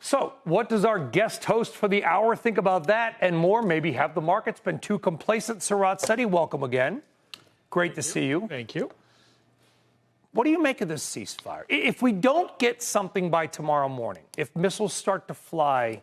So what does our guest host for the hour think about that and more? Maybe have the markets been too complacent? Sarat Sethi, welcome again. Great to see you. Thank you. What do you make of this ceasefire? If we don't get something by tomorrow morning, if missiles start to fly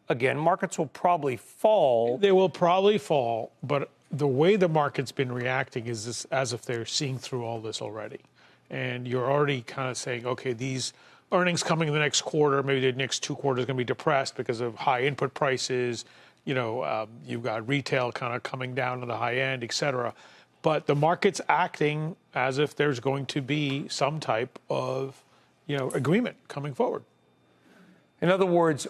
again, markets will probably fall. They will probably fall, but the way the market's been reacting is this, as if they're seeing through all this already. And you're already kind of saying, okay, these earnings coming in the next quarter, maybe the next 2 quarters are going to be depressed because of high input prices. You've got retail kind of coming down to the high end, et cetera. But the market's acting as if there's going to be some type of, agreement coming forward. In other words,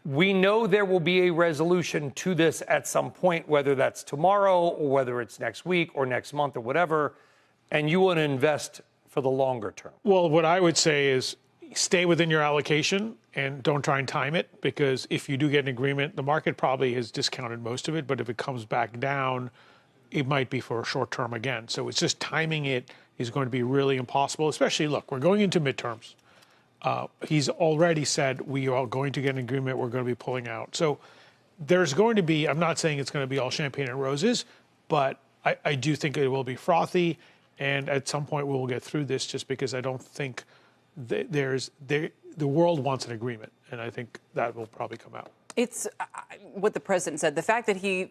we know there will be a resolution to this at some point, whether that's tomorrow or whether it's next week or next month or whatever, and you want to invest for the longer term. Well, what I would say is stay within your allocation and don't try and time it, because if you do get an agreement, the market probably has discounted most of it, but if it comes back down, it might be for a short term again. So it's just timing it is going to be really impossible, especially, look, we're going into midterms. He's already said we are going to get an agreement, we're going to be pulling out. So there's going to be, I'm not saying it's going to be all champagne and roses, but I do think it will be frothy. And at some point we will get through this, just because I don't think the world wants an agreement. And I think that will probably come out. It's what the president said. The fact that he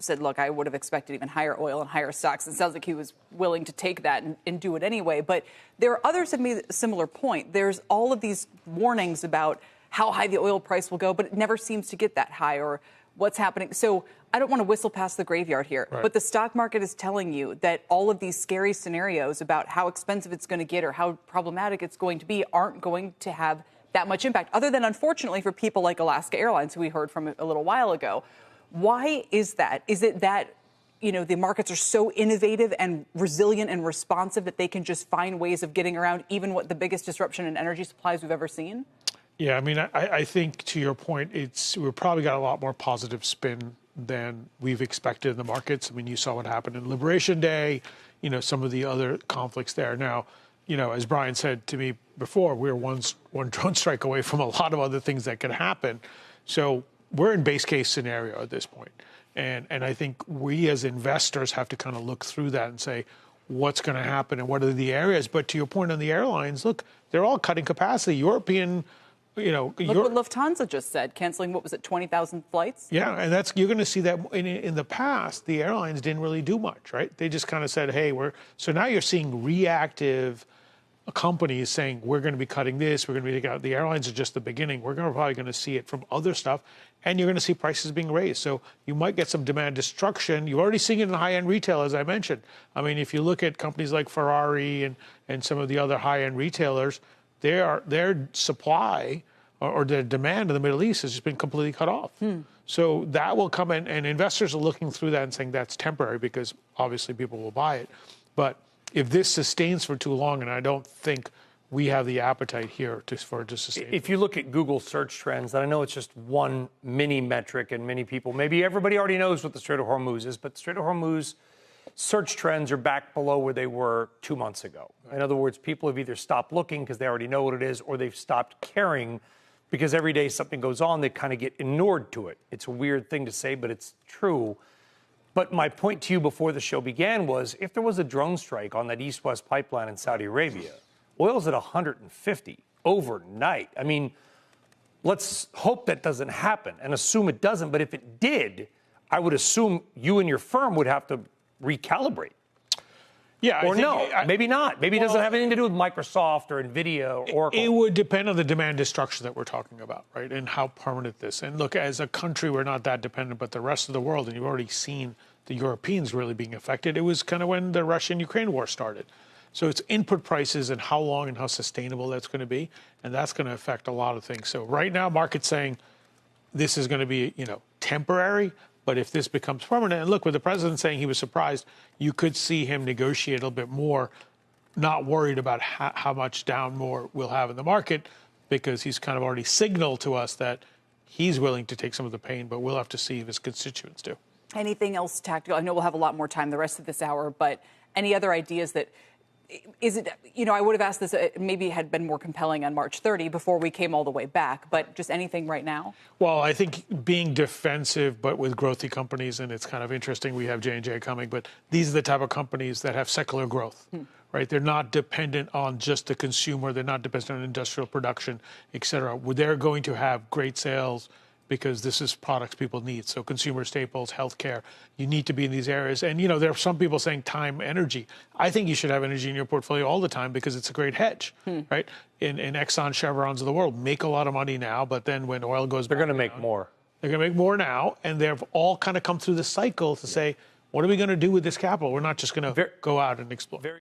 said, look, I would have expected even higher oil and higher stocks. It sounds like he was willing to take that and do it anyway. But there are others that made a similar point. There's all of these warnings about how high the oil price will go, but it never seems to get that high, or what's happening. So I don't want to whistle past the graveyard here, right. But the stock market is telling you that all of these scary scenarios about how expensive it's going to get or how problematic it's going to be aren't going to have that much impact, other than, unfortunately, for people like Alaska Airlines, who we heard from a little while ago. Why is that? Is it that, the markets are so innovative and resilient and responsive that they can just find ways of getting around even what the biggest disruption in energy supplies we've ever seen? Yeah, I mean, I think, to your point, we've probably got a lot more positive spin than we've expected in the markets. I mean, you saw what happened in Liberation Day, some of the other conflicts there. Now, as Brian said to me before, we're one drone strike away from a lot of other things that could happen. So we're in base case scenario at this point. And I think we as investors have to kind of look through that and say, what's going to happen and what are the areas? But to your point on the airlines, look, they're all cutting capacity. European, Look what Lufthansa just said, canceling, 20,000 flights? Yeah, and you're going to see that in the past, the airlines didn't really do much, right? They just kind of said, hey, so now you're seeing reactive companies saying, we're going to be cutting this, we're going to be taking out. The airlines are just the beginning. We're probably going to see it from other stuff, and you're going to see prices being raised. So you might get some demand destruction. You're already seeing it in high-end retail, as I mentioned. I mean, if you look at companies like Ferrari and some of the other high-end retailers, their supply or their demand in the Middle East has just been completely cut off. So that will come in, and investors are looking through that and saying that's temporary, because obviously people will buy it. But if this sustains for too long, and I don't think we have the appetite here for it to sustain. If you look at Google search trends, and I know it's just one mini metric, and many people, maybe everybody already knows what the Strait of Hormuz is, but the Strait of Hormuz search trends are back below where they were 2 months ago. In other words, people have either stopped looking because they already know what it is, or they've stopped caring because every day something goes on, they kind of get inured to it. It's a weird thing to say, but it's true. But my point to you before the show began was, if there was a drone strike on that east-west pipeline in Saudi Arabia, oil's at 150 overnight. I mean, let's hope that doesn't happen and assume it doesn't. But if it did, I would assume you and your firm would have to recalibrate. Yeah, or maybe not. Maybe it doesn't have anything to do with Microsoft or NVIDIA or Oracle. It would depend on the demand destruction that we're talking about, right, and how permanent this. And look, as a country, we're not that dependent, but the rest of the world, and you've already seen the Europeans really being affected. It was kind of when the Russia-Ukraine war started. So it's input prices and how long and how sustainable that's going to be, and that's going to affect a lot of things. So right now, market's saying this is going to be, temporary. But if this becomes permanent, and look, with the president saying he was surprised, you could see him negotiate a little bit more, not worried about how much down more we'll have in the market, because he's kind of already signaled to us that he's willing to take some of the pain, but we'll have to see if his constituents do. Anything else tactical? I know we'll have a lot more time the rest of this hour, but any other ideas that is it, I would have asked this, maybe it had been more compelling on March 30 before we came all the way back, but just anything right now? Well, I think being defensive, but with growthy companies, and it's kind of interesting, we have J&J coming, but these are the type of companies that have secular growth, right? They're not dependent on just the consumer. They're not dependent on industrial production, et cetera. They're going to have great sales because this is products people need. So consumer staples, healthcare, you need to be in these areas. And, there are some people saying time, energy. I think you should have energy in your portfolio all the time because it's a great hedge, right? In Exxon, Chevrons of the world make a lot of money now, but then when oil goes They're back going to make down, more. They're going to make more now, and they've all kind of come through the cycle to say, what are we going to do with this capital? We're not just going to go out and explore.